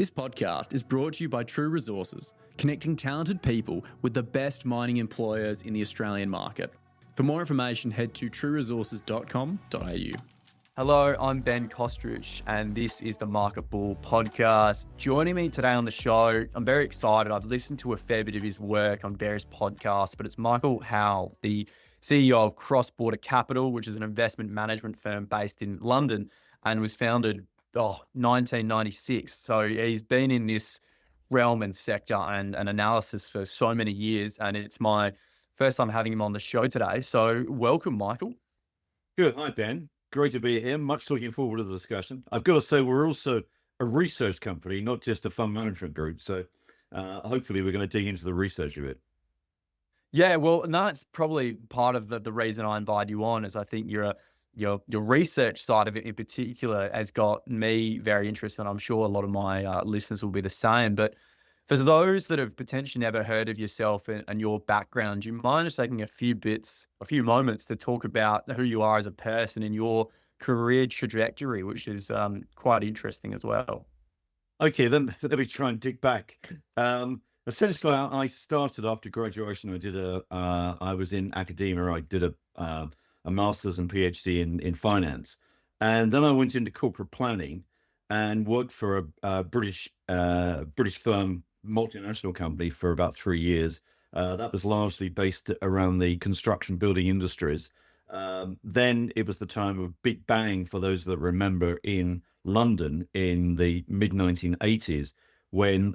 This podcast is brought to you by True Resources, connecting talented people with the best mining employers in the Australian market. For more information, head to trueresources.com.au. Hello, I'm Ben Kostrich, and this is the Market Bull podcast. Joining me today on the show, I'm very excited. I've listened to a fair bit of his work on various podcasts, but it's Michael Howell, the CEO of Cross Border Capital, which is an investment management firm based in London and was founded 1996. So he's been in this realm and sector and analysis for so many years, and it's my first time having him on the show today. So welcome, Michael. Good. Hi, Ben. Great to be here. Much looking forward to the discussion. I've got to say, we're also a research company, not just a fund management group. So hopefully we're going to dig into the research of it. Yeah, well, no, it's probably part of the reason I invited you on is I think your research side of it in particular has got me very interested. And I'm sure a lot of my listeners will be the same. But for those that have potentially never heard of yourself and your background, do you mind just taking a few moments to talk about who you are as a person and your career trajectory, which is quite interesting as well? Okay, then let me try and dig back. Essentially, I started after graduation. I was in academia. I did a master's and PhD in finance, and then I went into corporate planning and worked for a British firm, multinational company, for about 3 years. That was largely based around the construction building industries. Then it was the time of Big Bang, for those that remember, in London in the mid-1980s, when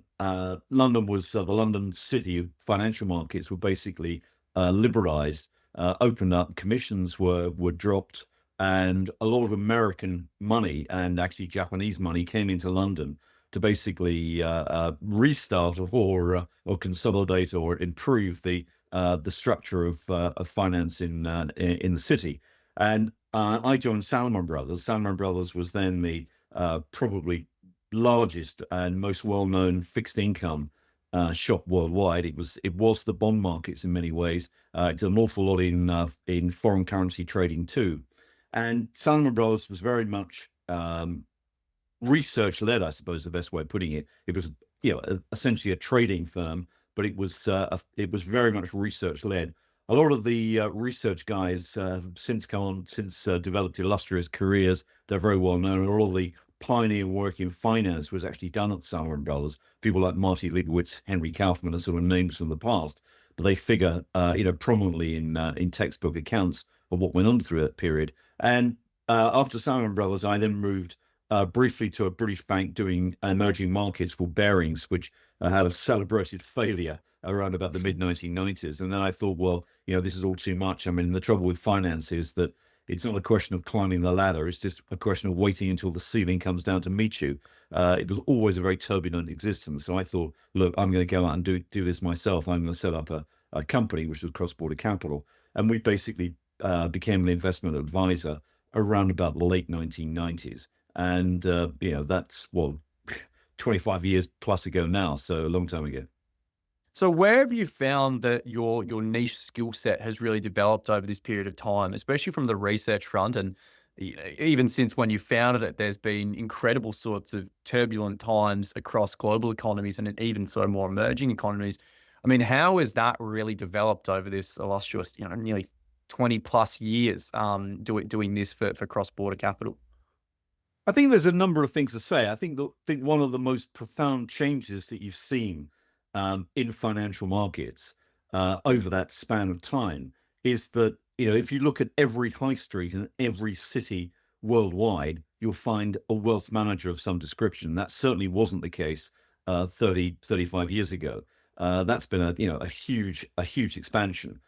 London was the London city financial markets were basically liberalized, opened up, commissions were dropped, and a lot of American money and actually Japanese money came into London to basically restart or consolidate or improve the structure of finance in the city. And I joined Salomon Brothers. Salomon Brothers was then the probably largest and most well-known fixed income shop worldwide. It was the bond markets in many ways. It's an awful lot in foreign currency trading too. And Salomon Brothers was very much research-led, I suppose, the best way of putting it. It was, essentially a trading firm, but it was very much research-led. A lot of the research guys have since developed illustrious careers. They're very well known. All the pioneer work in finance was actually done at Salomon Brothers. People like Marty Leibowitz, Henry Kaufman are sort of names from the past, but they figure, prominently in textbook accounts of what went on through that period. And after Salomon Brothers, I then moved briefly to a British bank doing emerging markets called Barings, which had a celebrated failure around about the mid-1990s. And then I thought, well, this is all too much. I mean, the trouble with finance is that it's not a question of climbing the ladder. It's just a question of waiting until the ceiling comes down to meet you. It was always a very turbulent existence. So I thought, look, I'm going to go out and do this myself. I'm going to set up a company, which was Cross Border Capital. And we basically became an investment advisor around about the late 1990s. And, that's, 25 years plus ago now. So a long time ago. So where have you found that your niche skill set has really developed over this period of time, especially from the research front? And even since when you founded it, there's been incredible sorts of turbulent times across global economies and even so more emerging economies. I mean, how has that really developed over this illustrious, nearly 20 plus years doing this for Cross Border Capital? I think there's a number of things to say. I think one of the most profound changes that you've seen in financial markets over that span of time is that, if you look at every high street and every city worldwide, you'll find a wealth manager of some description. That certainly wasn't the case 35 years ago. That's been a huge expansion.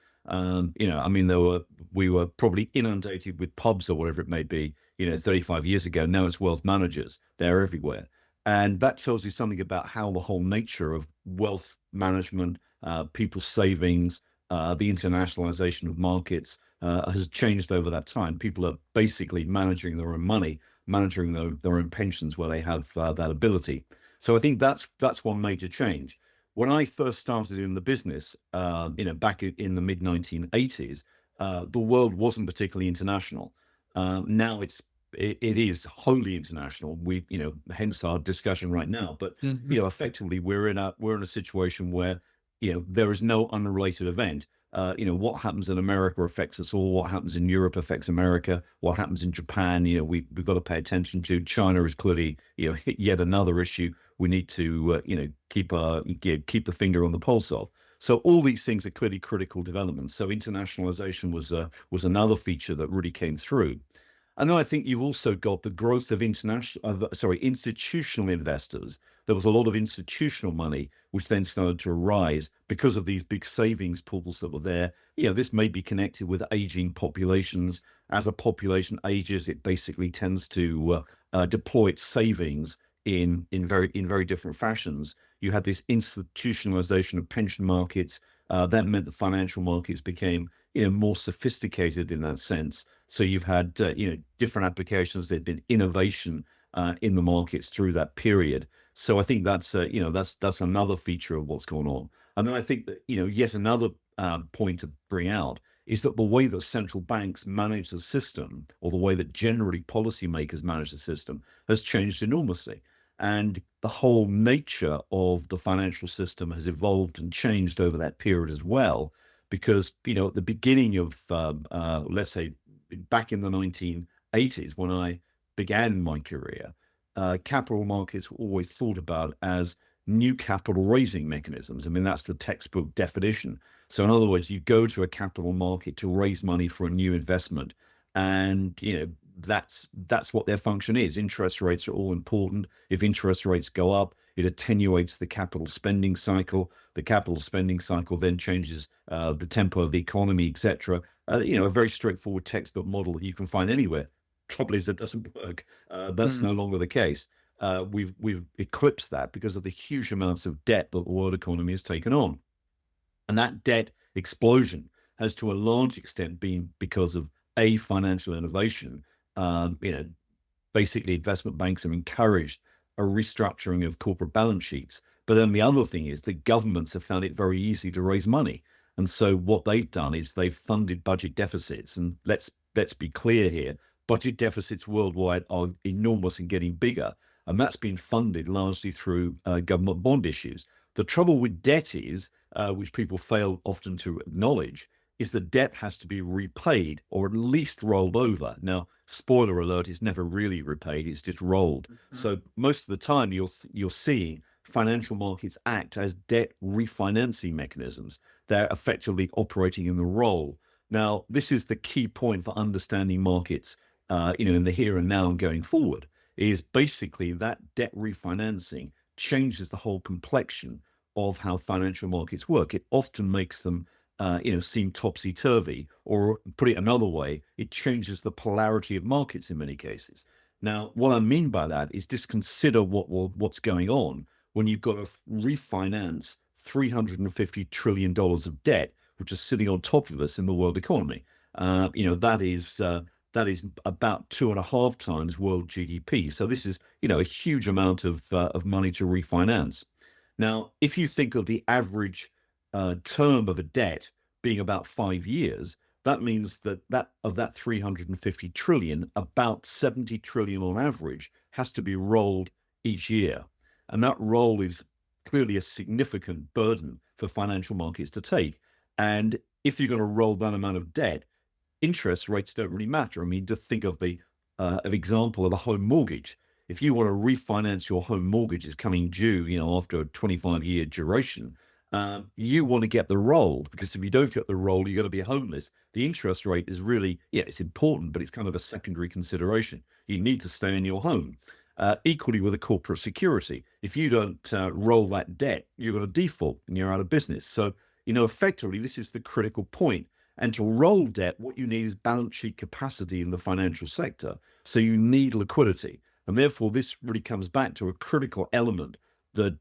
We were probably inundated with pubs or whatever it may be, 35 years ago. Now it's wealth managers. They're everywhere. And that tells you something about how the whole nature of wealth management, people's savings, the internationalization of markets has changed over that time. People are basically managing their own money, managing their own pensions where they have that ability. So I think that's one major change. When I first started in the business, back in the mid-1980s, the world wasn't particularly international. Now it's it is wholly international. We, hence our discussion right now. But effectively, we're in a situation where there is no unrelated event. What happens in America affects us all. What happens in Europe affects America. What happens in Japan, we've got to pay attention to. China is clearly, yet another issue we need to, keep the finger on the pulse of. So all these things are clearly critical developments. So internationalization was another feature that really came through. And then I think you've also got the growth of institutional investors. There was a lot of institutional money, which then started to arise because of these big savings pools that were there. This may be connected with aging populations. As a population ages, it basically tends to deploy its savings in very different fashions. You had this institutionalization of pension markets. That meant the financial markets became more sophisticated in that sense. So you've had different applications. There'd been innovation in the markets through that period. So I think that's that's another feature of what's going on. And then I think that yet another point to bring out is that the way that central banks manage the system, or the way that generally policymakers manage the system, has changed enormously. And the whole nature of the financial system has evolved and changed over that period as well. Because, at the beginning of, let's say, back in the 1980s, when I began my career, capital markets were always thought about as new capital raising mechanisms. I mean, that's the textbook definition. So in other words, you go to a capital market to raise money for a new investment. And, that's what their function is. Interest rates are all important. If interest rates go up, it attenuates the capital spending cycle. The capital spending cycle then changes the tempo of the economy, etc. A very straightforward textbook model that you can find anywhere. Trouble is, that doesn't work. That's no longer the case. We've eclipsed that because of the huge amounts of debt that the world economy has taken on, and that debt explosion has, to a large extent, been because of financial innovation. Basically, investment banks have encouraged a restructuring of corporate balance sheets. But then the other thing is that governments have found it very easy to raise money. And so what they've done is they've funded budget deficits. And let's be clear here, budget deficits worldwide are enormous and getting bigger. And that's been funded largely through government bond issues. The trouble with debt is, which people fail often to acknowledge, is the debt has to be repaid or at least rolled over. Now, spoiler alert, it's never really repaid, it's just rolled. So most of the time you're seeing financial markets act as debt refinancing mechanisms. They're effectively operating in the roll. Now, this is the key point for understanding markets, in the here and now and going forward, is basically that debt refinancing changes the whole complexion of how financial markets work. It often makes them seem topsy-turvy, or put it another way, it changes the polarity of markets in many cases. Now, what I mean by that is just consider what's going on when you've got to refinance $350 trillion of debt, which is sitting on top of us in the world economy. That is about 2.5 times world GDP. So this is, a huge amount of money to refinance. Now, if you think of the average term of a debt being about 5 years, that means that of that 350 trillion, about 70 trillion on average has to be rolled each year. And that roll is clearly a significant burden for financial markets to take. And if you're going to roll that amount of debt, interest rates don't really matter. I mean, just think of the example of a home mortgage. If you want to refinance your home mortgage is coming due, after a 25-year duration, you want to get the roll, because if you don't get the roll, you're going to be homeless. The interest rate is really, it's important, but it's kind of a secondary consideration. You need to stay in your home. Equally with a corporate security. If you don't roll that debt, you're going to default and you're out of business. So, effectively, this is the critical point. And to roll debt, what you need is balance sheet capacity in the financial sector. So you need liquidity. And therefore, this really comes back to a critical element that,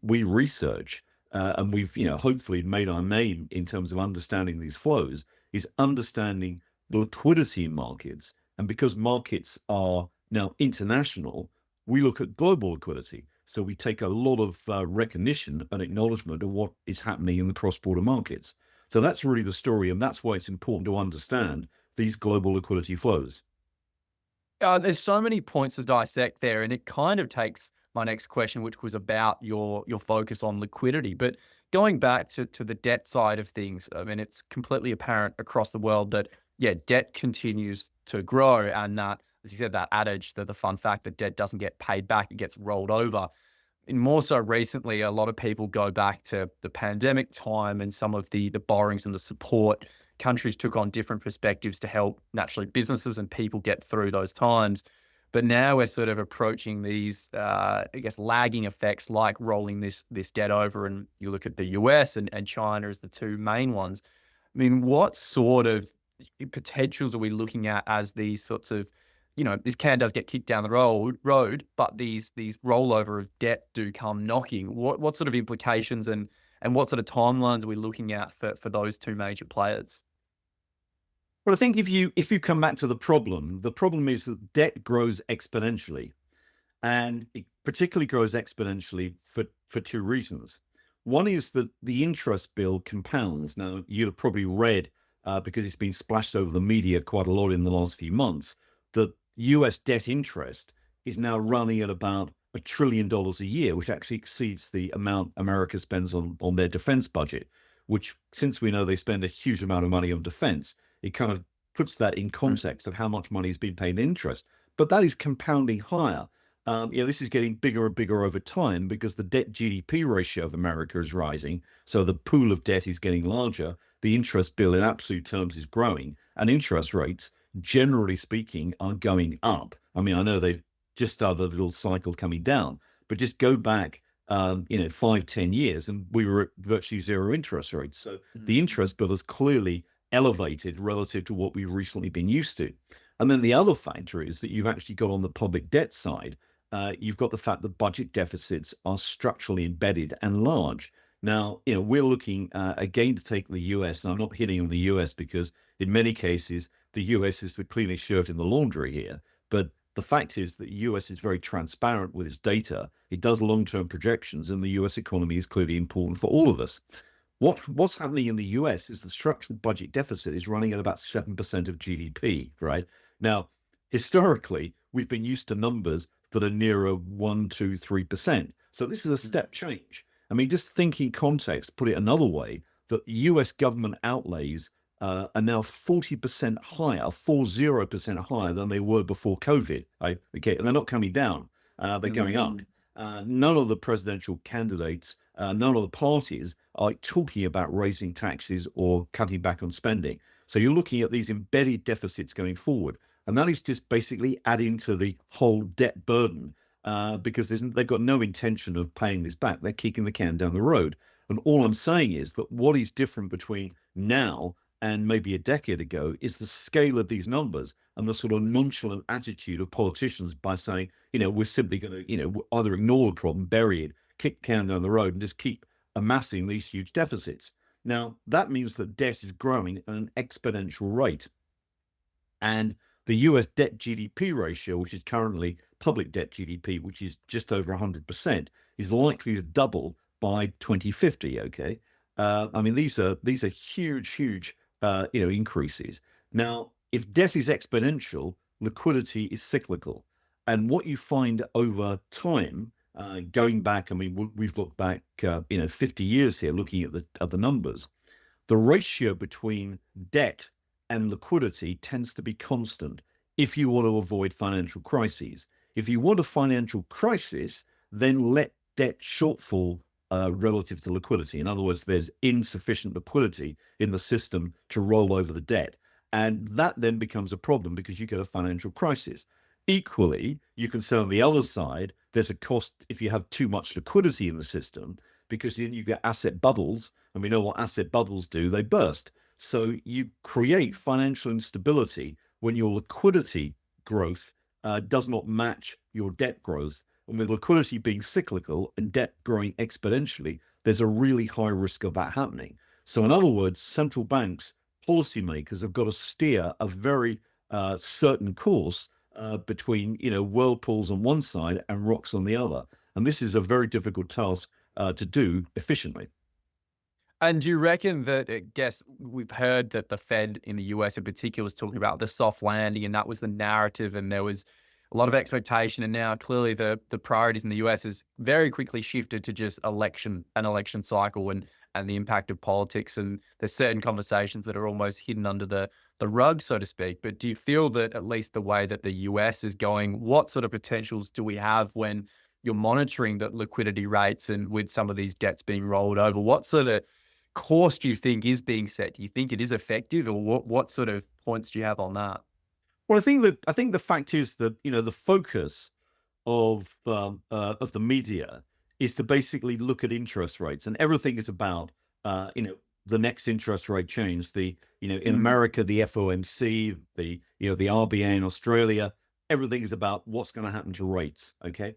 we research and we've, hopefully made our name in terms of understanding these flows, is understanding the liquidity in markets. And because markets are now international, we look at global liquidity. So we take a lot of recognition and acknowledgement of what is happening in the cross-border markets. So that's really the story. And that's why it's important to understand these global liquidity flows. There's so many points to dissect there, and it kind of takes my next question, which was about your focus on liquidity. But going back to the debt side of things, I mean, it's completely apparent across the world that yeah, debt continues to grow, and that, as you said, that adage, the fun fact that debt doesn't get paid back, it gets rolled over. And more so recently, a lot of people go back to the pandemic time and some of the borrowings and the support countries took on different perspectives to help naturally businesses and people get through those times. But now we're sort of approaching these, I guess, lagging effects like rolling this debt over. And you look at the US and China as the two main ones. I mean, what sort of potentials are we looking at as these sorts of, this can does get kicked down the road, but these rollover of debt do come knocking. What sort of implications and what sort of timelines are we looking at for those two major players? Well, I think if you come back to the problem is that debt grows exponentially, and it particularly grows exponentially for two reasons. One is that the interest bill compounds. Now, you've probably read, because it's been splashed over the media quite a lot in the last few months, that US debt interest is now running at about $1 trillion a year, which actually exceeds the amount America spends on their defense budget, which, since we know they spend a huge amount of money on defense, it kind of puts that in context of how much money is being paid in interest. But that is compounding higher. This is getting bigger and bigger over time because the debt GDP ratio of America is rising. So the pool of debt is getting larger. The interest bill in absolute terms is growing, and interest rates, generally speaking, are going up. I mean, I know they've just started a little cycle coming down, but just go back, 5-10 years, and we were at virtually zero interest rates. So the interest bill is clearly elevated relative to what we've recently been used to. And then the other factor is that you've actually got on the public debt side, you've got the fact that budget deficits are structurally embedded and large. Now, we're looking again to take the US, and I'm not hitting on the US because in many cases, the US is the cleanest shirt in the laundry here. But the fact is that the US is very transparent with its data. It does long-term projections, and the US economy is clearly important for all of us. What's happening in the US is the structural budget deficit is running at about 7% of GDP, right? Now, historically, we've been used to numbers that are nearer 1, 2, 3%. So this is a step change. I mean, just think in context, put it another way, that US government outlays are now 40% higher, 40% higher than they were before COVID. Okay, and they're not coming down, they're going up. None of the presidential candidates, none of the parties are talking about raising taxes or cutting back on spending. So you're looking at these embedded deficits going forward. And that is just basically adding to the whole debt burden, because they've got no intention of paying this back. They're kicking the can down the road. And all I'm saying is that what is different between now and maybe a decade ago is the scale of these numbers and the sort of nonchalant attitude of politicians by saying, we're simply going to, either ignore the problem, bury it, kick the can down the road, and just keep amassing these huge deficits. Now, that means that debt is growing at an exponential rate. And the US debt GDP ratio, which is currently public debt GDP, which is just over 100%, is likely to double by 2050. Okay, I mean, these are huge increases. Now, if debt is exponential, liquidity is cyclical, and what you find over time, going back, I mean, we've looked back, 50 years here, looking at the numbers. The ratio between debt and liquidity tends to be constant if you want to avoid financial crises. If you want a financial crisis, then let debt shortfall relative to liquidity. In other words, there's insufficient liquidity in the system to roll over the debt. And that then becomes a problem because you get a financial crisis. Equally, you can say on the other side, there's a cost if you have too much liquidity in the system, because then you get asset bubbles. And we know what asset bubbles do, they burst. So you create financial instability when your liquidity growth does not match your debt growth. And with liquidity being cyclical and debt growing exponentially, there's a really high risk of that happening. So in other words, central banks, policymakers have got to steer a very certain course between, whirlpools on one side and rocks on the other. And this is a very difficult task to do efficiently. And do you reckon that, I guess we've heard that the Fed in the US in particular was talking about the soft landing, and that was the narrative, and there was a lot of expectation. And now clearly the priorities in the US has very quickly shifted to just an election cycle and the impact of politics. And there's certain conversations that are almost hidden under the rug, so to speak. But do you feel that at least the way that the US is going, what sort of potentials do we have when you're monitoring the liquidity rates and with some of these debts being rolled over? What sort of course do you think is being set? Do you think it is effective, or what sort of points do you have on that? Well, I think the fact is that the focus of the media is to basically look at interest rates, and everything is about the next interest rate change. In America, the FOMC, the RBA in Australia, everything is about what's going to happen to rates. Okay,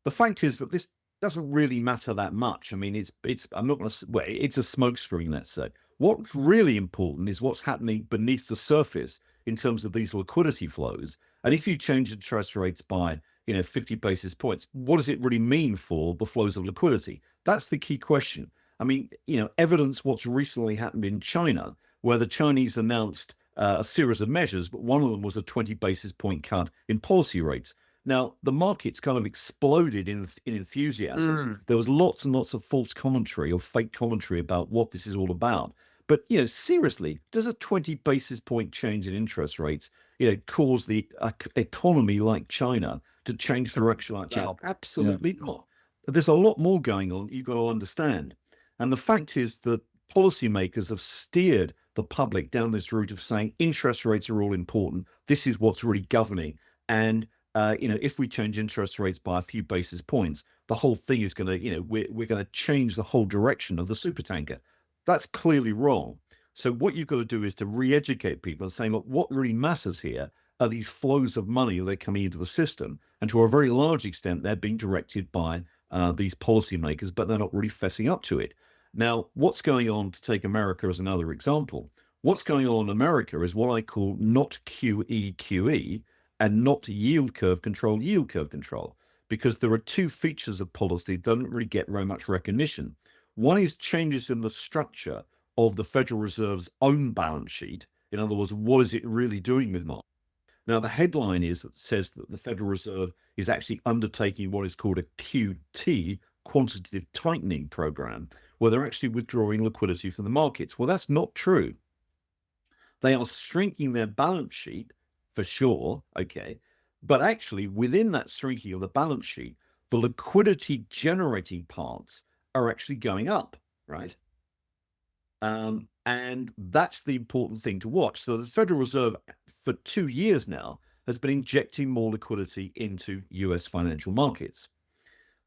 the fact is that this doesn't really matter that much. I mean, it's I'm not going to well, it's a smokescreen, let's say. What's really important is what's happening beneath the surface in terms of these liquidity flows. And if you change interest rates by 50 basis points, what does it really mean for the flows of liquidity? That's the key question. I mean, evidence what's recently happened in China, where the Chinese announced a series of measures, but one of them was a 20 basis point cut in policy rates. Now, the markets kind of exploded in enthusiasm. There was lots and lots of false commentary or fake commentary about what this is all about. But, seriously, does a 20 basis point change in interest rates, cause the economy like China to change direction like China? Absolutely not. There's a lot more going on you've got to understand. And the fact is that policymakers have steered the public down this route of saying interest rates are all important. This is what's really governing. And if we change interest rates by a few basis points, the whole thing is going to, we're going to change the whole direction of the supertanker. That's clearly wrong. So what you've got to do is to re-educate people and saying, look, what really matters here are these flows of money that are coming into the system. And to a very large extent, they're being directed by these policymakers, but they're not really fessing up to it. Now, what's going on, to take America as another example, what's going on in America is what I call not QE, and not yield curve control, because there are two features of policy that don't really get very much recognition. One is changes in the structure of the Federal Reserve's own balance sheet. In other words, what is it really doing with money? Now, the headline says that the Federal Reserve is actually undertaking what is called a QT, quantitative tightening program, where they're actually withdrawing liquidity from the markets. Well, that's not true. They are shrinking their balance sheet, for sure, okay, but actually within that shrinking of the balance sheet, the liquidity generating parts are actually going up, right? And that's the important thing to watch. So the Federal Reserve for 2 years now has been injecting more liquidity into US financial markets.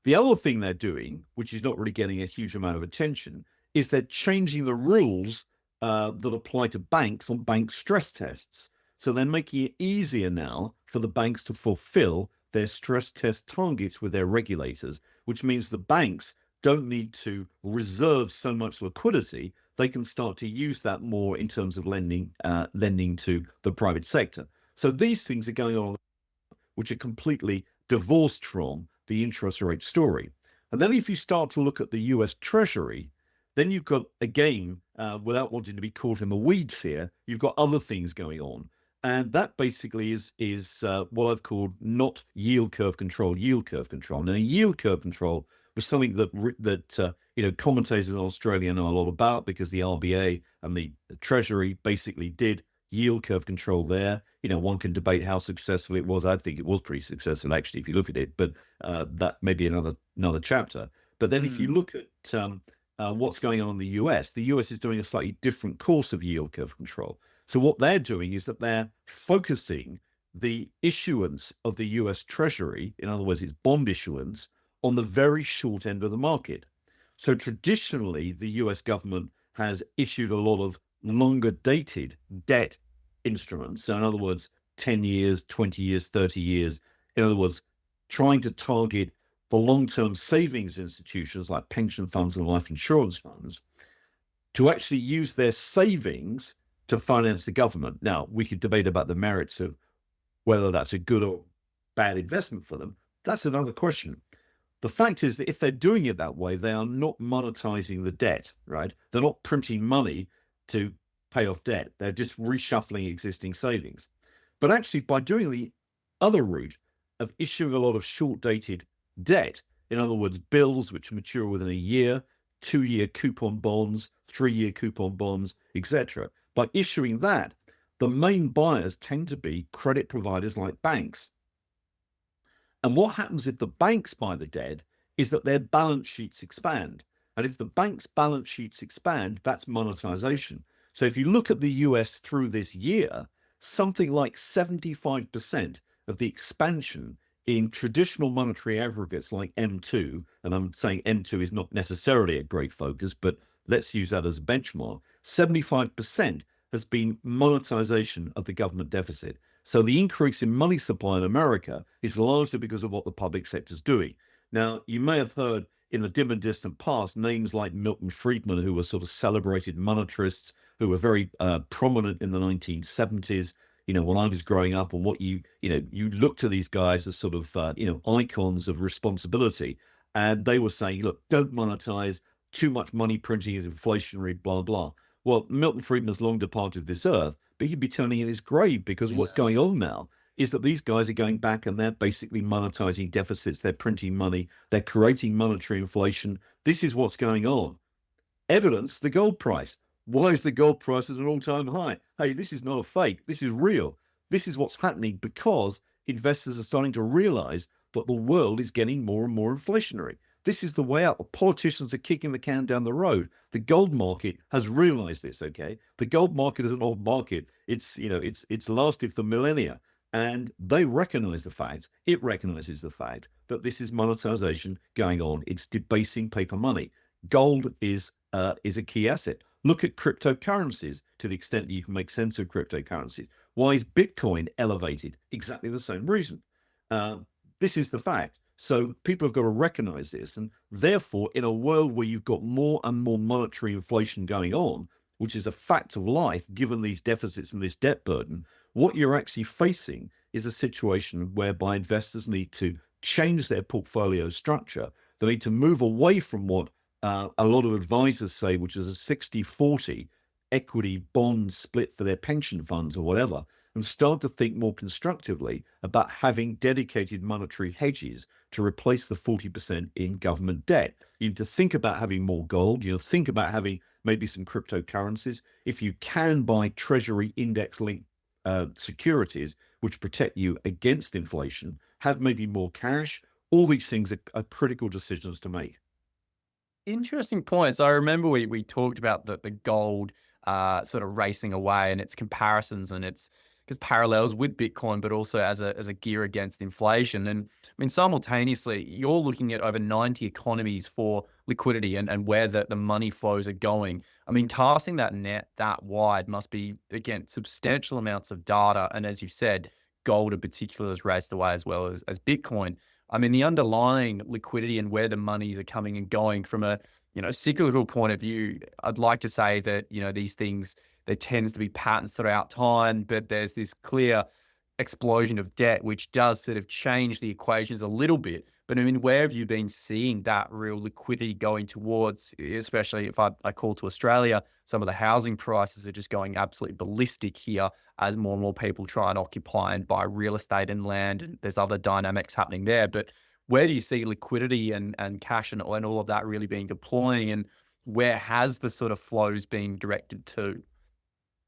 The other thing they're doing, which is not really getting a huge amount of attention, is they're changing the rules that apply to banks on bank stress tests. So they're making it easier now for the banks to fulfill their stress test targets with their regulators, which means the banks don't need to reserve so much liquidity. They can start to use that more in terms of lending to the private sector. So these things are going on, which are completely divorced from the interest rate story. And then if you start to look at the US Treasury, then you've got, again, without wanting to be caught in the weeds here, you've got other things going on. And that basically is what I've called not yield curve control. Now, yield curve control was something that commentators in Australia know a lot about, because the RBA and the Treasury basically did yield curve control there. One can debate how successful it was. I think it was pretty successful, actually, if you look at it, but that may be another chapter. But then if you look at what's going on in the US is doing a slightly different course of yield curve control. So what they're doing is that they're focusing the issuance of the US Treasury, in other words, its bond issuance, on the very short end of the market. So traditionally, the US government has issued a lot of longer dated debt instruments. So in other words, 10 years, 20 years, 30 years. In other words, trying to target the long-term savings institutions like pension funds and life insurance funds to actually use their savings to finance the government. Now, we could debate about the merits of whether that's a good or bad investment for them. That's another question. The fact is that if they're doing it that way, they are not monetizing the debt, right? They're not printing money to pay off debt. They're just reshuffling existing savings. But actually, by doing the other route of issuing a lot of short-dated debt, in other words, bills which mature within a year, 2-year coupon bonds, 3-year coupon bonds, etc., by issuing that, the main buyers tend to be credit providers like banks. And what happens if the banks buy the debt is that their balance sheets expand. And if the banks' balance sheets expand, that's monetization. So if you look at the US through this year, something like 75% of the expansion in traditional monetary aggregates like M2, and I'm saying M2 is not necessarily a great focus, but let's use that as a benchmark, 75% has been monetization of the government deficit. So the increase in money supply in America is largely because of what the public sector is doing. Now, you may have heard in the dim and distant past names like Milton Friedman, who were sort of celebrated monetarists, who were very prominent in the 1970s. When I was growing up, and what you look to these guys as sort of, icons of responsibility. And they were saying, look, don't monetize, too much money printing is inflationary, blah, blah. Well, Milton Friedman's long departed this earth, but he'd be turning in his grave because what's going on now is that these guys are going back and they're basically monetizing deficits. They're printing money. They're creating monetary inflation. This is what's going on. Evidence, the gold price. Why is the gold price at an all-time high? Hey, this is not a fake. This is real. This is what's happening because investors are starting to realize that the world is getting more and more inflationary. This is the way out. The politicians are kicking the can down the road. The gold market has realized this, okay? The gold market is an old market. It's lasted for millennia. And they recognize the fact, it recognizes the fact that this is monetization going on. It's debasing paper money. Gold is a key asset. Look at cryptocurrencies to the extent that you can make sense of cryptocurrencies. Why is Bitcoin elevated? Exactly the same reason. This is the fact. So people have got to recognize this. And therefore, in a world where you've got more and more monetary inflation going on, which is a fact of life, given these deficits and this debt burden, what you're actually facing is a situation whereby investors need to change their portfolio structure. They need to move away from what a lot of advisors say, which is a 60-40 equity bond split for their pension funds or whatever, and start to think more constructively about having dedicated monetary hedges to replace the 40% in government debt. You need to think about having more gold. Think about having maybe some cryptocurrencies. If you can buy treasury index-linked securities, which protect you against inflation, have maybe more cash. All these things are critical decisions to make. Interesting points. I remember we talked about the gold sort of racing away and its comparisons and its parallels with Bitcoin, but also as a gear against inflation. And I mean, simultaneously, you're looking at over 90 economies for liquidity and where the money flows are going. I mean, casting that net that wide must be, again, substantial amounts of data. And as you said, gold in particular is raced away as well as Bitcoin. I mean, the underlying liquidity and where the monies are coming and going from a, cyclical point of view, I'd like to say that, these things, there tends to be patterns throughout time, but there's this clear explosion of debt, which does sort of change the equations a little bit. But I mean, where have you been seeing that real liquidity going towards, especially if I call to Australia, some of the housing prices are just going absolutely ballistic here as more and more people try and occupy and buy real estate and land, and there's other dynamics happening there. But where do you see liquidity and cash and all of that really being deploying, and where has the sort of flows been directed to?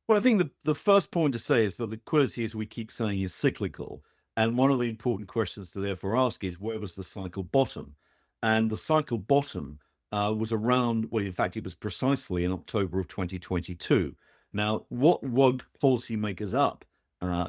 Well, I think the first point to say is that liquidity, as we keep saying, is cyclical. And one of the important questions to therefore ask is, where was the cycle bottom? And the cycle bottom was around, well, in fact, it was precisely in October of 2022. Now, what woke policymakers up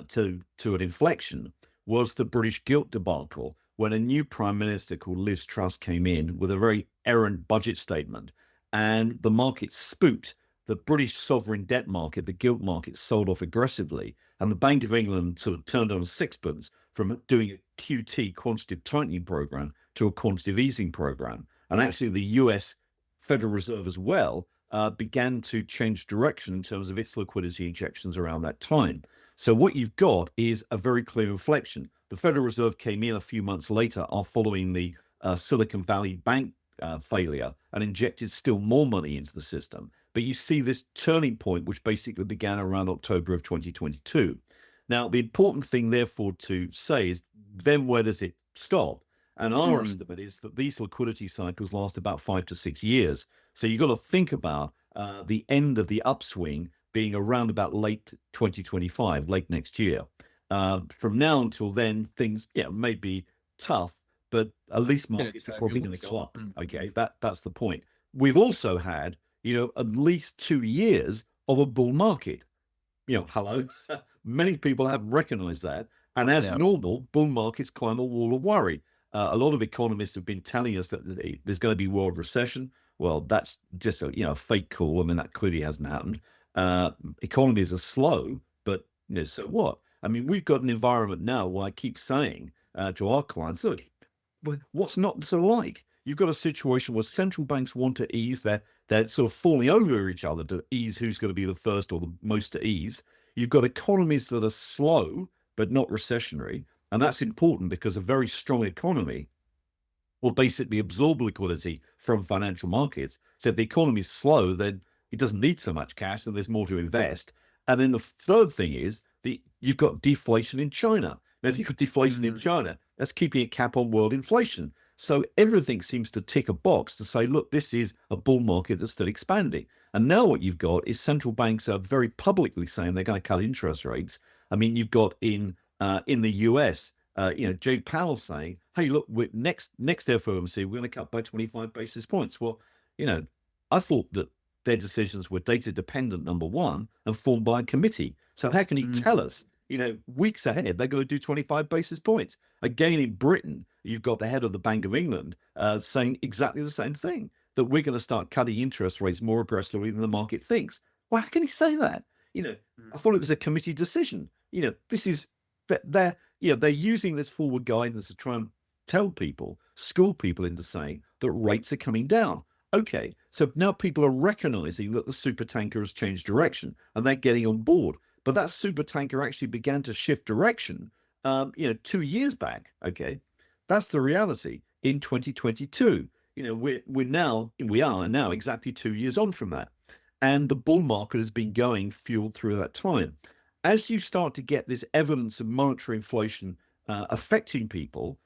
to an inflection was the British gilt debacle, when a new Prime Minister called Liz Truss came in with a very errant budget statement, and the market spooked. The British sovereign debt market, the gilt market, sold off aggressively, and the Bank of England sort of turned on a sixpence from doing a QT, quantitative tightening program, to a quantitative easing program. And actually the US Federal Reserve as well began to change direction in terms of its liquidity injections around that time. So what you've got is a very clear inflection. The Federal Reserve came in a few months later following the Silicon Valley Bank failure and injected still more money into the system. But you see this turning point, which basically began around October of 2022. Now, the important thing, therefore, to say is then where does it stop? And our estimate is that these liquidity cycles last about 5 to 6 years. So you've got to think about the end of the upswing being around about late 2025, late next year. From now until then, things may be tough, but at least markets are probably going to go up. Okay, that's the point. We've also had, at least 2 years of a bull market. Hello. Many people haven't recognized that. And as normal, bull markets climb a wall of worry. A lot of economists have been telling us that there's going to be world recession. Well, that's just a fake call. I mean, that clearly hasn't happened. Economies are slow, but so what? I mean, we've got an environment now where I keep saying to our clients, look, what's not to like? You've got a situation where central banks want to ease. They're sort of falling over each other to ease who's going to be the first or the most to ease. You've got economies that are slow, but not recessionary. And that's important because a very strong economy will basically absorb liquidity from financial markets. So if the economy is slow, then it doesn't need so much cash, and there's more to invest. And then the third thing is you've got deflation in China. Now, if you've got deflation in China, that's keeping a cap on world inflation. So everything seems to tick a box to say, look, this is a bull market that's still expanding. And now what you've got is central banks are very publicly saying they're going to cut interest rates. I mean, you've got in the US, Jay Powell saying, hey, look, next FOMC, we're going to cut by 25 basis points. Well, I thought that their decisions were data dependent, number one, and formed by a committee. So how can he tell us, weeks ahead, they're going to do 25 basis points? Again, in Britain, you've got the head of the Bank of England saying exactly the same thing, that we're going to start cutting interest rates more aggressively than the market thinks. Well, how can he say that? I thought it was a committee decision. This is, they're using this forward guidance to try and tell people, school people into saying that rates are coming down. Okay, so now people are recognizing that the super tanker has changed direction and they're getting on board. But that super tanker actually began to shift direction, 2 years back. Okay, that's the reality in 2022. We are now exactly 2 years on from that. And the bull market has been going fueled through that time. As you start to get this evidence of monetary inflation affecting people,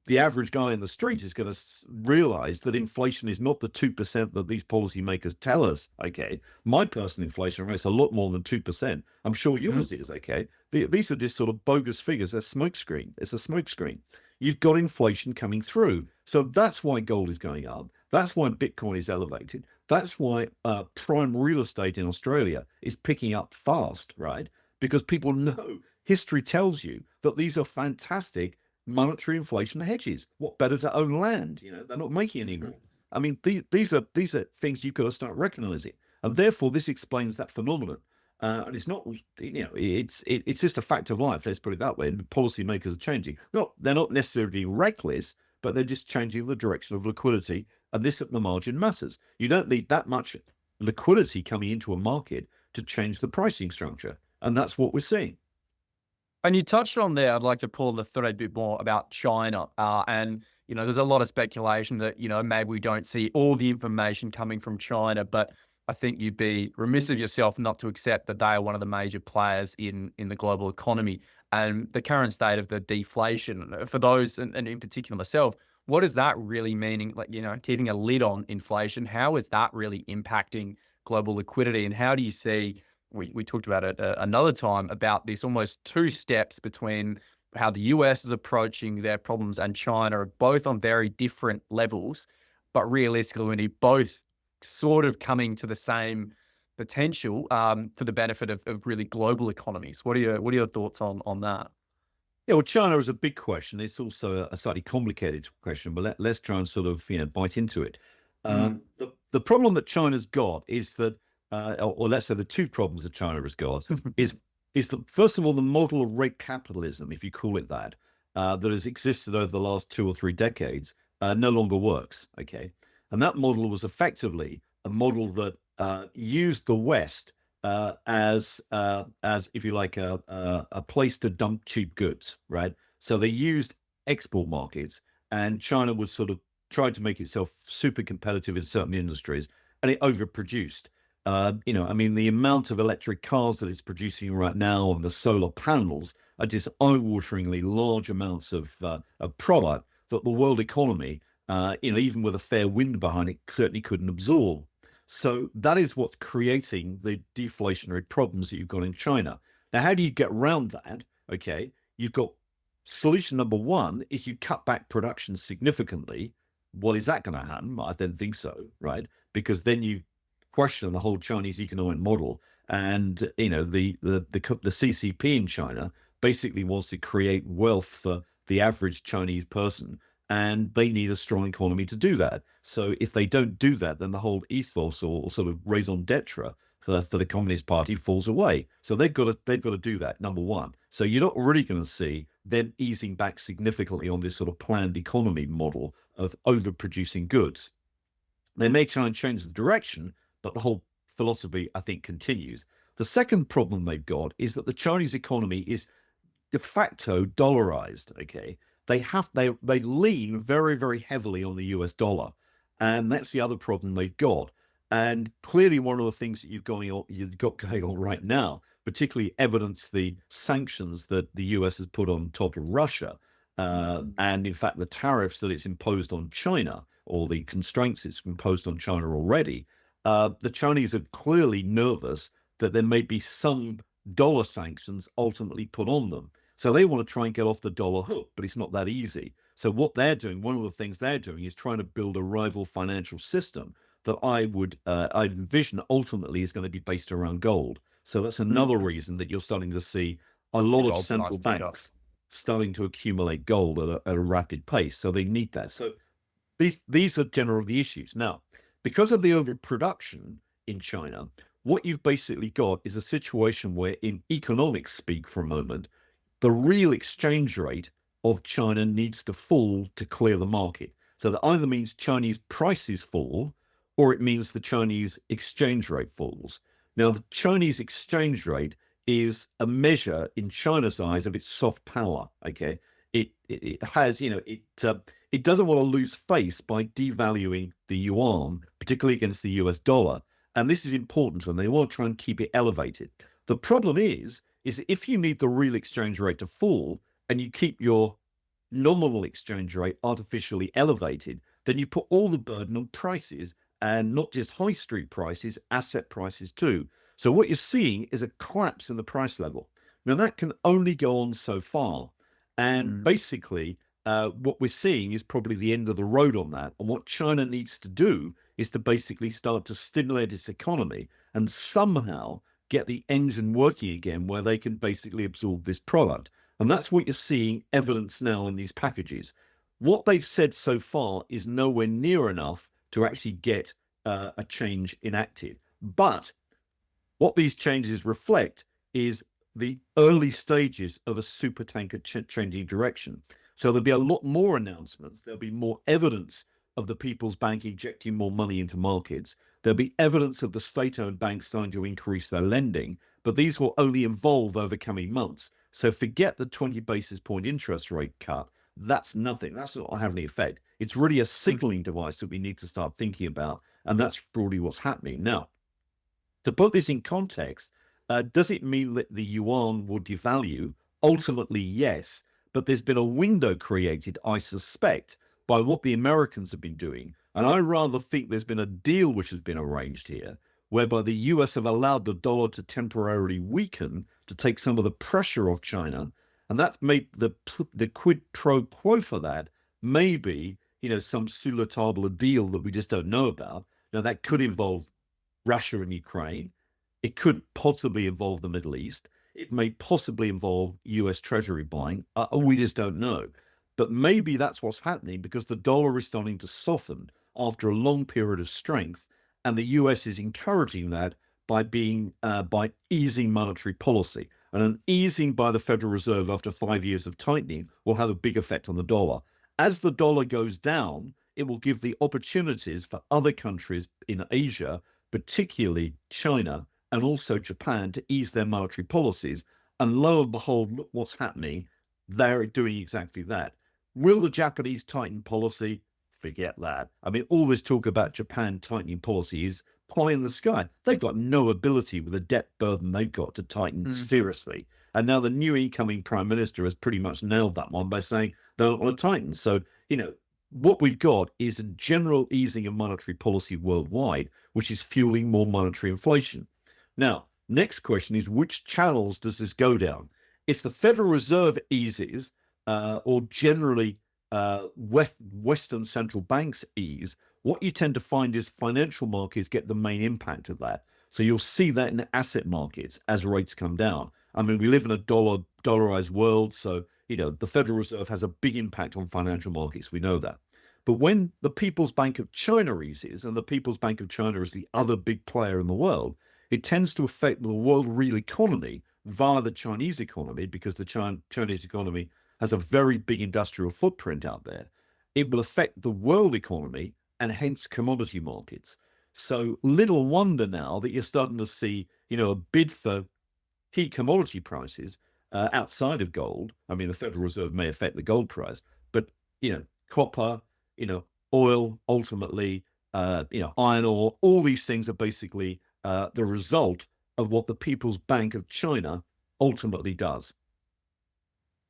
the average guy in the street is going to realize that inflation is not the 2% that these policymakers tell us. Okay, my personal inflation rate is a lot more than 2%. I'm sure yours is. Okay, these are just sort of bogus figures. They're smokescreen. It's a smokescreen. You've got inflation coming through, so that's why gold is going up. That's why Bitcoin is elevated. That's why prime real estate in Australia is picking up fast, right? Because people know, history tells you that these are fantastic monetary inflation hedges. What better to own land? They're not making any more. I mean, these are things you've got to start recognizing, and therefore this explains that phenomenon. And it's not, it's just a fact of life. Let's put it that way. And policymakers are changing. They're not necessarily reckless, but they're just changing the direction of liquidity. And this at the margin matters. You don't need that much liquidity coming into a market to change the pricing structure, and that's what we're seeing. And you touched on there, I'd like to pull the thread a bit more about China. And, there's a lot of speculation that, maybe we don't see all the information coming from China, but I think you'd be remiss of yourself not to accept that they are one of the major players in the global economy. And the current state of the deflation, for those, and in particular myself, what is that really meaning? Like, keeping a lid on inflation, how is that really impacting global liquidity? And how do you see, we talked about it another time, about this almost two steps between how the US is approaching their problems and China are both on very different levels, but realistically, we need both sort of coming to the same potential for the benefit of really global economies. What are your thoughts on that? Yeah, well, China is a big question. It's also a slightly complicated question, but let's try and sort of bite into it. The problem that China's got is that, or let's say the two problems that China has got is that, first of all, the model of rate capitalism, if you call it that, that has existed over the last 2 or 3 decades, no longer works. Okay, and that model was effectively a model that used the West as if you like a place to dump cheap goods, right? So they used export markets and China was sort of tried to make itself super competitive in certain industries, and it overproduced. I mean, the amount of electric cars that it's producing right now and the solar panels are just eye-wateringly large amounts of product that the world economy, even with a fair wind behind it, certainly couldn't absorb. So that is what's creating the deflationary problems that you've got in China. Now, how do you get around that? Okay, you've got solution number one is you cut back production significantly. Well, is that going to happen? I don't think so, right? Because then you question the whole Chinese economic model, and the CCP in China basically wants to create wealth for the average Chinese person, and they need a strong economy to do that. So if they don't do that, then the whole ethos or sort of raison d'etre for the Communist Party falls away. So they've got to do that, number one. So you're not really going to see them easing back significantly on this sort of planned economy model of overproducing goods. They may try and change the direction, but the whole philosophy, I think, continues. The second problem they've got is that the Chinese economy is de facto dollarized. Okay, they lean very, very heavily on the US dollar, and that's the other problem they've got. And clearly, one of the things that you've got going on right now, particularly evidence the sanctions that the US has put on top of Russia, and in fact the tariffs that it's imposed on China, or the constraints it's imposed on China already. The Chinese are clearly nervous that there may be some dollar sanctions ultimately put on them. So they want to try and get off the dollar hook, but it's not that easy. So what they're doing, one of the things they're doing is trying to build a rival financial system that I envision ultimately is going to be based around gold. So that's another reason that you're starting to see a lot of central banks starting to accumulate gold at a rapid pace. So they need that. So these are generally the issues. Now, because of the overproduction in China, what you've basically got is a situation where, in economics speak for a moment, the real exchange rate of China needs to fall to clear the market. So that either means Chinese prices fall, or it means the Chinese exchange rate falls. Now, the Chinese exchange rate is a measure in China's eyes of its soft power. Okay, it has, it doesn't want to lose face by devaluing the yuan, particularly against the US dollar. And this is important to them. They want to try and keep it elevated. The problem is if you need the real exchange rate to fall and you keep your nominal exchange rate artificially elevated, then you put all the burden on prices, and not just high street prices, asset prices too. So what you're seeing is a collapse in the price level. Now, that can only go on so far. And basically, what we're seeing is probably the end of the road on that. And what China needs to do is to basically start to stimulate its economy and somehow get the engine working again, where they can basically absorb this product. And that's what you're seeing evidence now in these packages. What they've said so far is nowhere near enough to actually get a change enacted. But what these changes reflect is the early stages of a super tanker changing direction. So there'll be a lot more announcements. There'll be more evidence of the People's Bank injecting more money into markets. There'll be evidence of the state-owned banks starting to increase their lending, but these will only evolve over coming months. So forget the 20 basis point interest rate cut. That's nothing. That's not having any effect. It's really a signaling device that we need to start thinking about, and that's really what's happening. Now, to put this in context, does it mean that the yuan will devalue? Ultimately, yes, but there's been a window created, I suspect, by what the Americans have been doing. And I rather think there's been a deal which has been arranged here, whereby the US have allowed the dollar to temporarily weaken to take some of the pressure off China. And that's made the quid pro quo for that, maybe, some sua tabula deal that we just don't know about. Now, that could involve Russia and Ukraine. It could possibly involve the Middle East. It may possibly involve US Treasury buying. We just don't know. But maybe that's what's happening, because the dollar is starting to soften after a long period of strength, and the US is encouraging that by easing monetary policy. And an easing by the Federal Reserve after 5 years of tightening will have a big effect on the dollar. As the dollar goes down, it will give the opportunities for other countries in Asia, particularly China and also Japan, to ease their monetary policies. And lo and behold, look what's happening. They're doing exactly that. Will the Japanese tighten policy? Forget that. I mean, all this talk about Japan tightening policy is pie in the sky. They've got no ability with the debt burden they've got to tighten seriously. And now the new incoming prime minister has pretty much nailed that one by saying they don't want to tighten. So, what we've got is a general easing of monetary policy worldwide, which is fueling more monetary inflation. Now, next question is, which channels does this go down? If the Federal Reserve eases, or generally Western central banks ease, what you tend to find is financial markets get the main impact of that. So you'll see that in asset markets as rates come down. I mean, we live in a dollarized world, so the Federal Reserve has a big impact on financial markets. We know that. But when the People's Bank of China eases, and the People's Bank of China is the other big player in the world, it tends to affect the world real economy via the Chinese economy, because the Chinese economy has a very big industrial footprint out there. It will affect the world economy and hence commodity markets. So little wonder now that you're starting to see, a bid for key commodity prices outside of gold. I mean, the Federal Reserve may affect the gold price, but, copper, oil, ultimately, iron ore, all these things are basically the result of what the People's Bank of China ultimately does.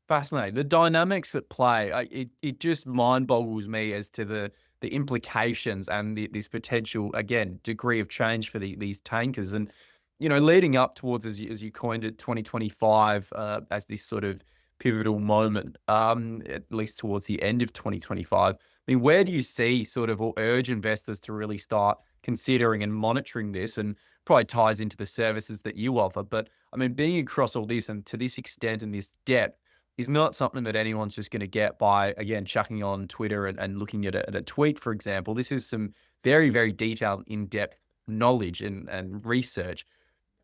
Fascinating. The dynamics at play, it just mind boggles me as to the implications and this potential, again, degree of change for these tankers. And, leading up towards, as you coined it, 2025 as this sort of pivotal moment, at least towards the end of 2025. I mean, where do you see sort of, or urge investors to really start considering and monitoring this? And probably ties into the services that you offer. But I mean, being across all this and to this extent and this depth is not something that anyone's just going to get by, again, chucking on Twitter and looking at a tweet, for example. This is some very, very detailed, in-depth knowledge and research.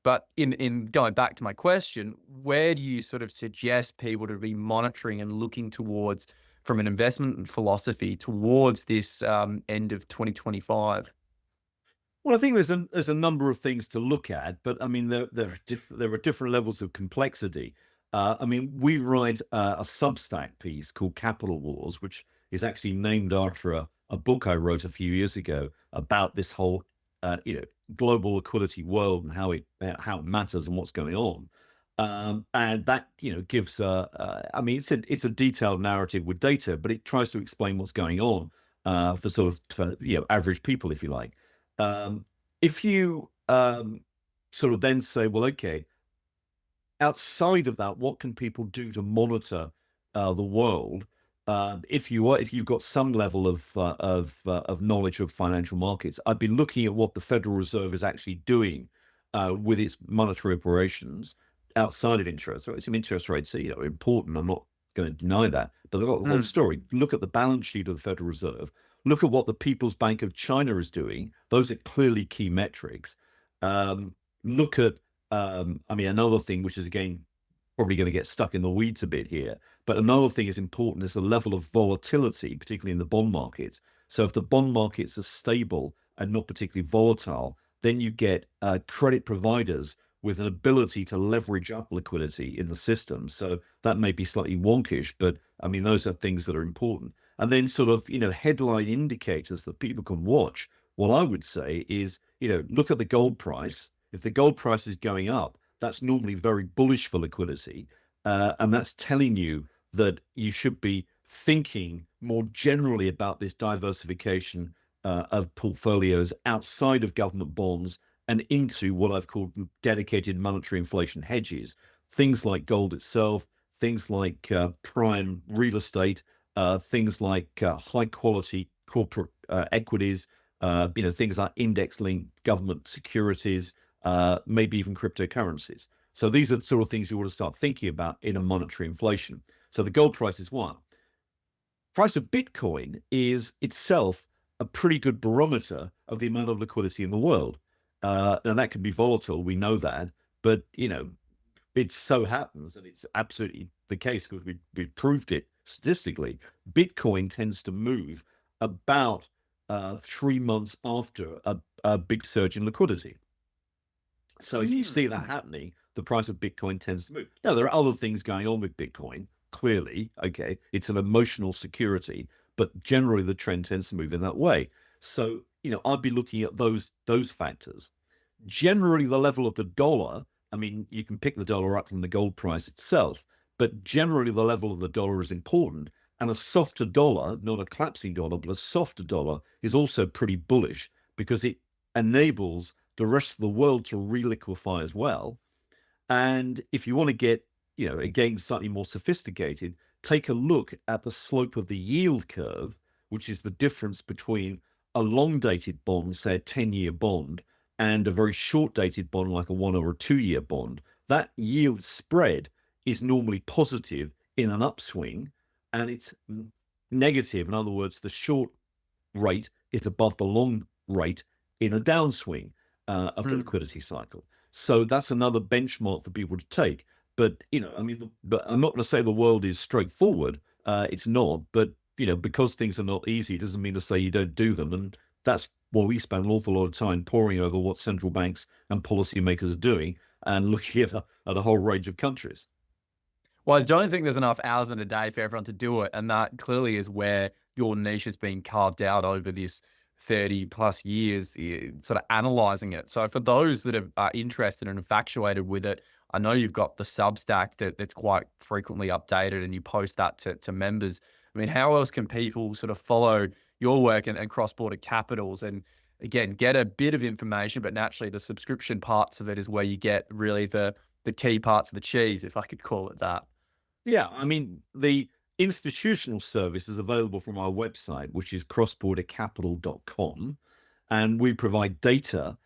But in going back to my question, where do you sort of suggest people to be monitoring and looking towards, from an investment philosophy, towards this end of 2025? Well, I think there's a number of things to look at, but I mean, there are different levels of complexity. I mean, we write a Substack piece called Capital Wars, which is actually named after a book I wrote a few years ago about this whole, global liquidity world and how it matters and what's going on. And that, gives I mean, it's a detailed narrative with data, but it tries to explain what's going on for sort of average people, if you like. If you sort of then say, well, okay, outside of that, what can people do to monitor the world? If you've got some level of knowledge of financial markets, I'd be looking at what the Federal Reserve is actually doing with its monetary operations outside of interest rates. I mean, interest rates are important. I'm not going to deny that, but they're not the whole story. Look at the balance sheet of the Federal Reserve. Look at what the People's Bank of China is doing. Those are clearly key metrics. Look at I mean, another thing, which is again probably going to get stuck in the weeds a bit here, but another thing is important is the level of volatility, particularly in the bond markets. So if the bond markets are stable and not particularly volatile, then you get credit providers with an ability to leverage up liquidity in the system. So that may be slightly wonkish, but I mean, those are things that are important. And then sort of, headline indicators that people can watch. What I would say is, look at the gold price. If the gold price is going up, that's normally very bullish for liquidity. And that's telling you that you should be thinking more generally about this diversification of portfolios outside of government bonds and into what I've called dedicated monetary inflation hedges. Things like gold itself, things like prime real estate, things like high quality corporate equities, things like index-linked government securities, maybe even cryptocurrencies. So these are the sort of things you want to start thinking about in a monetary inflation. So the gold price is one. Price of Bitcoin is itself a pretty good barometer of the amount of liquidity in the world. Now that can be volatile, we know that, but it so happens, and it's absolutely the case because we've proved it statistically, Bitcoin tends to move about 3 months after a big surge in liquidity. So if you see that happening, the price of Bitcoin tends to move. Now, there are other things going on with Bitcoin. clearly. Okay, it's an emotional security, but generally the trend tends to move in that way. So, I'd be looking at those factors. Generally, the level of the dollar, I mean, you can pick the dollar up from the gold price itself, but generally the level of the dollar is important. And a softer dollar, not a collapsing dollar, but a softer dollar is also pretty bullish because it enables the rest of the world to reliquefy as well. And if you want to get, again, slightly more sophisticated, take a look at the slope of the yield curve, which is the difference between a long-dated bond, say a 10-year bond, and a very short-dated bond like a 1 or a 2-year bond. That yield spread is normally positive in an upswing, and it's negative. In other words, the short rate is above the long rate in a downswing of the liquidity cycle. So that's another benchmark for people to take. But, but I'm not going to say the world is straightforward. It's not. But, because things are not easy, doesn't mean to say you don't do them. And that's why we spend an awful lot of time poring over what central banks and policymakers are doing and looking at a whole range of countries. Well, I don't think there's enough hours in a day for everyone to do it. And that clearly is where your niche has been carved out over this 30 plus years, sort of analyzing it. So for those that are interested and infatuated with it, I know you've got the Substack that's quite frequently updated and you post that to members. I mean, how else can people sort of follow your work and cross-border capitals and, again, get a bit of information, but naturally the subscription parts of it is where you get really the key parts of the cheese, if I could call it that. Yeah, I mean, the institutional service is available from our website, which is crossbordercapital.com. And we provide data.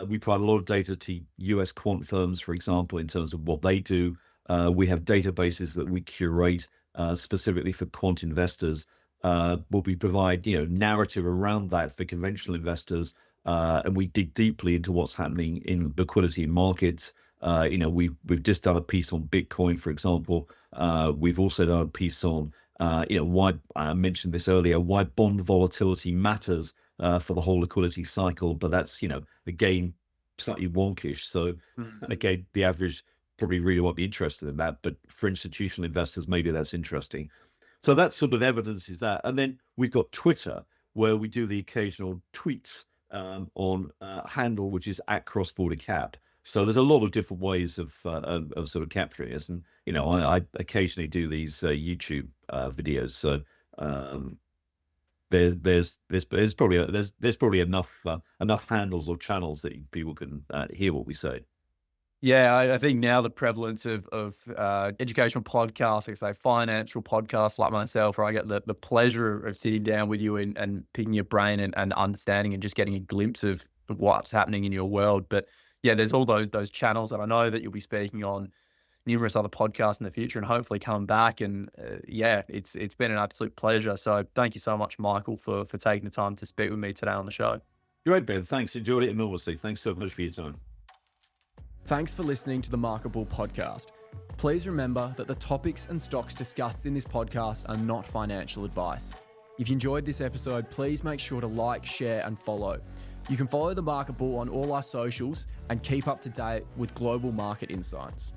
We provide a lot of data to US quant firms, for example, in terms of what they do. We have databases that we curate specifically for quant investors. We provide, narrative around that for conventional investors. And we dig deeply into what's happening in liquidity markets. We've just done a piece on Bitcoin, for example. We've also done a piece on, why I mentioned this earlier, why bond volatility matters for the whole liquidity cycle. But that's, again, slightly wonkish. So again, the average probably really won't be interested in that. But for institutional investors, maybe that's interesting. So that sort of evidence is that. And then we've got Twitter, where we do the occasional tweets on handle, which is @crossbordercap. So there's a lot of different ways of sort of capturing us, and I occasionally do these YouTube videos. So there's probably enough handles or channels that people can hear what we say. Yeah, I think now the prevalence of educational podcasts, like say financial podcasts like myself, where I get the pleasure of sitting down with you and picking your brain and understanding and just getting a glimpse of what's happening in your world. But yeah, there's all those channels, and I know that you'll be speaking on numerous other podcasts in the future and hopefully come back. And it's been an absolute pleasure. So thank you so much, Michael, for taking the time to speak with me today on the show. Great, Ben. Thanks. Enjoyed it enormously. Thanks so much for your time. Thanks for listening to the Market Bull podcast. Please remember that the topics and stocks discussed in this podcast are not financial advice. If you enjoyed this episode, please make sure to like, share, and follow. You can follow the Market Bull on all our socials and keep up to date with global market insights.